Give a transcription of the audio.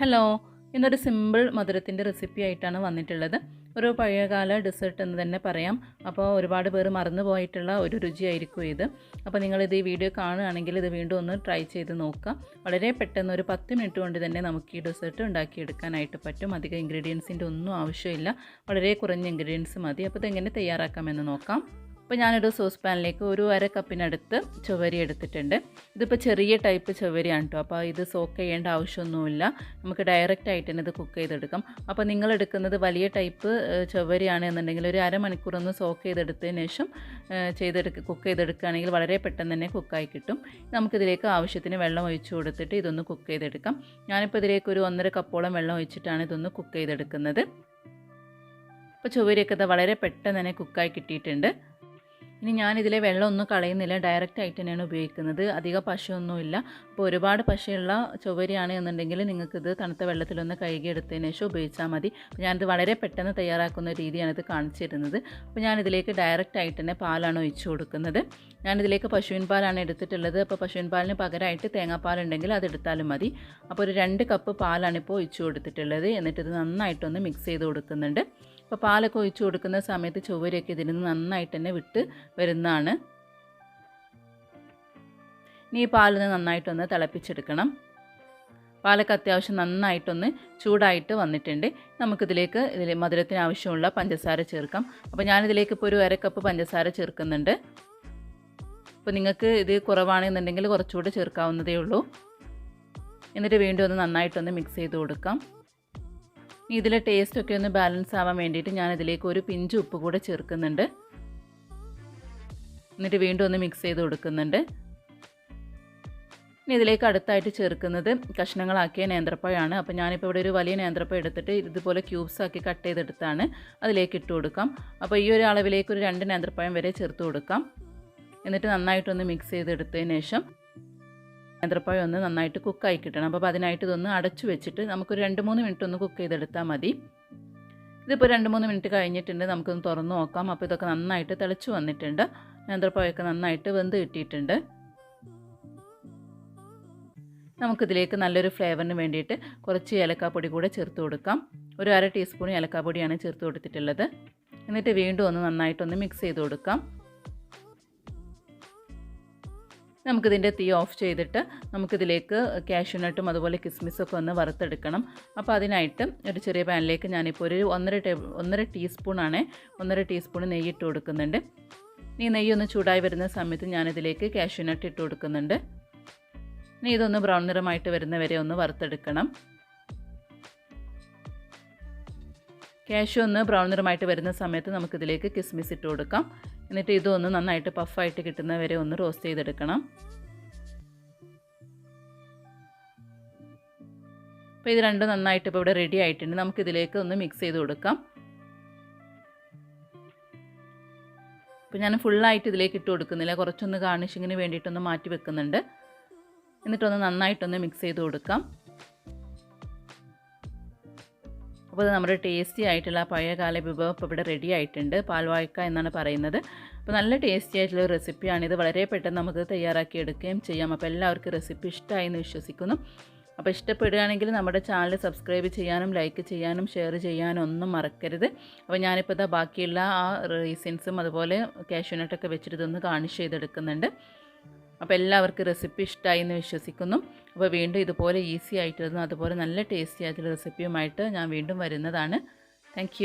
Hello, ഇന്നൊരു simple മധുരത്തിൻ്റെ recipe ആയിട്ടാണ് വന്നിട്ടുള്ളത്. ഒരു പഴയകാല ഡെസേർട്ട് എന്ന് തന്നെ പറയാം. അപ്പോൾ ഒരുപാട് പേര് മറന്നു പോയിട്ടുള്ള ഒരു രുചിയായിരിക്കും ഇത്. അപ്പോൾ നിങ്ങളിത് ഈ വീഡിയോ കാണുകയാണെങ്കിൽ ഇത് വീണ്ടും ഒന്ന് ട്രൈ ചെയ്ത് നോക്കുക. വളരെ പെട്ടെന്ന് ഒരു 10 മിനിറ്റ് കൊണ്ട് തന്നെ നമുക്ക് ഈ ഡെസേർട്ട് ഉണ്ടാക്കിയെടുക്കാനായിട്ട് പറ്റും. അധികം ഇൻഗ്രീഡിയൻസിൻ്റെ ഒന്നും ആവശ്യമില്ല, വളരെ കുറഞ്ഞ ഇൻഗ്രീഡിയൻസ് മതി. അപ്പോൾ ഇതെങ്ങനെ തയ്യാറാക്കാമെന്ന് നോക്കാം. അപ്പോൾ ഞാനൊരു സോസ് പാനിലേക്ക് ഒരു അര കപ്പിനടുത്ത് ചൊവ്വരി എടുത്തിട്ടുണ്ട്. ഇതിപ്പോൾ ചെറിയ ടൈപ്പ് ചൊവ്വരിയാണ് കേട്ടോ. അപ്പോൾ ഇത് സോക്ക് ചെയ്യേണ്ട ആവശ്യമൊന്നുമില്ല, നമുക്ക് ഡയറക്റ്റ് ആയിട്ട് തന്നെ ഇത് കുക്ക് ചെയ്തെടുക്കാം. അപ്പോൾ നിങ്ങൾ എടുക്കുന്നത് വലിയ ടൈപ്പ് ചൊവ്വരിയാണ് എന്നുണ്ടെങ്കിൽ ഒരു അരമണിക്കൂർ ഒന്ന് സോക്ക് ചെയ്തെടുത്തതിന് ശേഷം കുക്ക് ചെയ്തെടുക്കുകയാണെങ്കിൽ വളരെ പെട്ടെന്ന് തന്നെ കുക്കായി കിട്ടും. നമുക്കിതിലേക്ക് ആവശ്യത്തിന് വെള്ളം ഒഴിച്ചു കൊടുത്തിട്ട് ഇതൊന്ന് കുക്ക് ചെയ്തെടുക്കാം. ഞാനിപ്പോൾ ഇതിലേക്ക് ഒരു 1.5 കപ്പോളം വെള്ളം ഒഴിച്ചിട്ടാണ് ഇതൊന്ന് കുക്ക് ചെയ്തെടുക്കുന്നത്. അപ്പോൾ ചൊവ്വരിയൊക്കെ വളരെ പെട്ടെന്ന് തന്നെ കുക്കായി കിട്ടിയിട്ടുണ്ട്. ഇനി ഞാനിതിലെ വെള്ളമൊന്നും കളയുന്നില്ല, ഡയറക്റ്റ് ആയിട്ട് തന്നെയാണ് ഉപയോഗിക്കുന്നത്. അധികം പശയൊന്നുമില്ല. അപ്പോൾ ഒരുപാട് പശയുള്ള ചൊവ്വരിയാണ് എന്നുണ്ടെങ്കിൽ നിങ്ങൾക്കിത് തണുത്ത വെള്ളത്തിലൊന്ന് കഴുകിയെടുത്തതിന് ശേഷം ഉപയോഗിച്ചാൽ മതി. അപ്പോൾ ഞാനിത് വളരെ പെട്ടെന്ന് തയ്യാറാക്കുന്ന രീതിയാണ് ഇത് കാണിച്ചു തരുന്നത്. അപ്പോൾ ഞാനിതിലേക്ക് ഡയറക്റ്റ് ആയിട്ട് തന്നെ പാലാണ് ഒഴിച്ചു കൊടുക്കുന്നത്. ഞാനിതിലേക്ക് പശുവിൻ പാലാണ് എടുത്തിട്ടുള്ളത്. അപ്പോൾ പശുവിൻ പാലിന് പകരമായിട്ട് തേങ്ങാപ്പാലുണ്ടെങ്കിൽ അതെടുത്താലും മതി. അപ്പോൾ ഒരു 2 കപ്പ് പാലാണ് ഇപ്പോൾ ഒഴിച്ചു കൊടുത്തിട്ടുള്ളത്. എന്നിട്ട് ഇത് നന്നായിട്ടൊന്ന് മിക്സ് ചെയ്ത് കൊടുക്കുന്നുണ്ട്. അപ്പോൾ പാലൊക്കെ ഒഴിച്ചു കൊടുക്കുന്ന സമയത്ത് ചൊവ്വരിയൊക്കെ ഇതിൽ നിന്ന് നന്നായിട്ട് തന്നെ വിട്ട് വരുന്നതാണ്. ഇനി ഈ പാലിന് നന്നായിട്ടൊന്ന് തിളപ്പിച്ചെടുക്കണം. പാലൊക്കെ അത്യാവശ്യം നന്നായിട്ടൊന്ന് ചൂടായിട്ട് വന്നിട്ടുണ്ട്. നമുക്കിതിലേക്ക് മധുരത്തിന് ആവശ്യമുള്ള പഞ്ചസാര ചേർക്കാം. അപ്പോൾ ഞാനിതിലേക്ക് ഇപ്പോൾ ഒരു 1 കപ്പ് പഞ്ചസാര ചേർക്കുന്നുണ്ട്. അപ്പോൾ നിങ്ങൾക്ക് ഇത് കുറവാണെന്നുണ്ടെങ്കിൽ കുറച്ചുകൂടി ചേർക്കാവുന്നതേ ഉള്ളൂ. എന്നിട്ട് വീണ്ടും ഒന്ന് നന്നായിട്ടൊന്ന് മിക്സ് ചെയ്ത് കൊടുക്കാം. ഇതിലെ ടേസ്റ്റൊക്കെ ഒന്ന് ബാലൻസ് ആവാൻ വേണ്ടിയിട്ട് ഞാനിതിലേക്ക് ഒരു പിഞ്ച് ഉപ്പ് കൂടെ ചേർക്കുന്നുണ്ട്. എന്നിട്ട് വീണ്ടും ഒന്ന് മിക്സ് ചെയ്ത് കൊടുക്കുന്നുണ്ട്. ഇനി ഇതിലേക്ക് അടുത്തായിട്ട് ചേർക്കുന്നത് കഷ്ണങ്ങളാക്കിയ നേന്ത്രപ്പഴമാണ്. അപ്പോൾ ഞാനിപ്പോൾ ഇവിടെ ഒരു വലിയ നേന്ത്രപ്പഴം എടുത്തിട്ട് ഇതുപോലെ ക്യൂബ്സ് ആക്കി കട്ട് ചെയ്തെടുത്താണ് അതിലേക്ക് ഇട്ട് കൊടുക്കാം. അപ്പോൾ ഈ ഒരു അളവിലേക്ക് ഒരു 2 നേന്ത്രപ്പഴം വരെ ചേർത്ത് കൊടുക്കാം. എന്നിട്ട് നന്നായിട്ടൊന്ന് മിക്സ് ചെയ്തെടുത്തതിന് ശേഷം നേന്ത്രപ്പഴം ഒന്ന് നന്നായിട്ട് കുക്കായി കിട്ടണം. അപ്പോൾ അതിനായിട്ട് ഇതൊന്ന് അടച്ചു വെച്ചിട്ട് നമുക്കൊരു 2-3 മിനിറ്റ് ഒന്ന് കുക്ക് ചെയ്തെടുത്താൽ മതി. ഇതിപ്പോൾ 2-3 മിനിറ്റ് കഴിഞ്ഞിട്ടുണ്ട്. നമുക്കൊന്ന് തുറന്ന് നോക്കാം. അപ്പോൾ ഇതൊക്കെ നന്നായിട്ട് തിളച്ച് വന്നിട്ടുണ്ട്. നേന്ത്രപ്പഴമൊക്കെ നന്നായിട്ട് വെന്ത് കിട്ടിയിട്ടുണ്ട്. നമുക്കിതിലേക്ക് നല്ലൊരു ഫ്ലേവറിന് വേണ്ടിയിട്ട് കുറച്ച് ഏലക്കാപ്പൊടി കൂടെ ചേർത്ത് കൊടുക്കാം. ഒരു 1/2 ടീസ്പൂൺ ഏലക്കാപ്പൊടിയാണ് ചേർത്ത് കൊടുത്തിട്ടുള്ളത്. എന്നിട്ട് വീണ്ടും ഒന്ന് നന്നായിട്ടൊന്ന് മിക്സ് ചെയ്ത് കൊടുക്കാം. നമുക്കിതിൻ്റെ തീ ഓഫ് ചെയ്തിട്ട് നമുക്കിതിലേക്ക് കാഷ്യൂനട്ടും അതുപോലെ കിസ്മിസൊക്കെ ഒന്ന് വറുത്തെടുക്കണം. അപ്പോൾ അതിനായിട്ട് ഒരു ചെറിയ പാനിലേക്ക് ഞാനിപ്പോൾ ഒരു 1.5 ടീസ്പൂൺ നെയ്യ് ഇട്ട് കൊടുക്കുന്നുണ്ട്. ഈ നെയ്യ് ഒന്ന് ചൂടായി വരുന്ന സമയത്ത് ഞാനിതിലേക്ക് കാഷ്യൂനട്ട് ഇട്ട് കൊടുക്കുന്നുണ്ട്. ഇനി ഇതൊന്ന് ബ്രൗൺ നിറമായിട്ട് വരുന്നവരെ ഒന്ന് വറുത്തെടുക്കണം. കാഷ്യൂ ഒന്ന് ബ്രൗൺ നിറമായിട്ട് വരുന്ന സമയത്ത് നമുക്കിതിലേക്ക് കിസ്മിസ് ഇട്ട് കൊടുക്കാം. എന്നിട്ട് ഇതൊന്ന് നന്നായിട്ട് പഫായിട്ട് കിട്ടുന്നവരെ ഒന്ന് റോസ്റ്റ് ചെയ്തെടുക്കണം. അപ്പോൾ ഇത് രണ്ടും നന്നായിട്ട് ഇപ്പോൾ ഇവിടെ റെഡി ആയിട്ടുണ്ട്. നമുക്കിതിലേക്ക് ഒന്ന് മിക്സ് ചെയ്ത് കൊടുക്കാം. അപ്പോൾ ഞാൻ ഫുള്ളായിട്ട് ഇതിലേക്ക് ഇട്ട് കൊടുക്കുന്നില്ല, കുറച്ചൊന്ന് ഗാർണിഷിങ്ങിന് വേണ്ടിയിട്ടൊന്ന് മാറ്റി വെക്കുന്നുണ്ട്. എന്നിട്ടൊന്ന് നന്നായിട്ടൊന്ന് മിക്സ് ചെയ്ത് കൊടുക്കാം. അപ്പോൾ ഇത് നമ്മുടെ ടേസ്റ്റി ആയിട്ടുള്ള പഴയകാല വിഭവം ഇപ്പോൾ ഇവിടെ റെഡി ആയിട്ടുണ്ട്. പാൽവാഴക്ക എന്നാണ് പറയുന്നത്. അപ്പോൾ നല്ല ടേസ്റ്റി ആയിട്ടുള്ള റെസിപ്പിയാണ് ഇത്. വളരെ പെട്ടെന്ന് നമുക്ക് തയ്യാറാക്കി എടുക്കുകയും ചെയ്യാം. അപ്പോൾ എല്ലാവർക്കും റെസിപ്പി ഇഷ്ടമായി എന്ന് വിശ്വസിക്കുന്നു. അപ്പോൾ ഇഷ്ടപ്പെടുകയാണെങ്കിൽ നമ്മുടെ ചാനൽ സബ്സ്ക്രൈബ് ചെയ്യാനും ലൈക്ക് ചെയ്യാനും ഷെയർ ചെയ്യാനും ഒന്നും മറക്കരുത്. അപ്പോൾ ഞാനിപ്പോൾ ഇതാ ബാക്കിയുള്ള ആ റീസിൻസും അതുപോലെ കാഷ്യൂനട്ടൊക്കെ വെച്ചിട്ട് ഇതൊന്ന് ഗാർണിഷ് ചെയ്തെടുക്കുന്നുണ്ട്. അപ്പോൾ എല്ലാവർക്കും റെസിപ്പി ഇഷ്ടമായി എന്ന് വിശ്വസിക്കുന്നു. അപ്പോൾ വീണ്ടും ഇതുപോലെ ഈസി ആയിട്ടുള്ളതും അതുപോലെ നല്ല ടേസ്റ്റി ആയിട്ടുള്ള റെസിപ്പിയുമായിട്ട് ഞാൻ വീണ്ടും വരുന്നതാണ്. താങ്ക്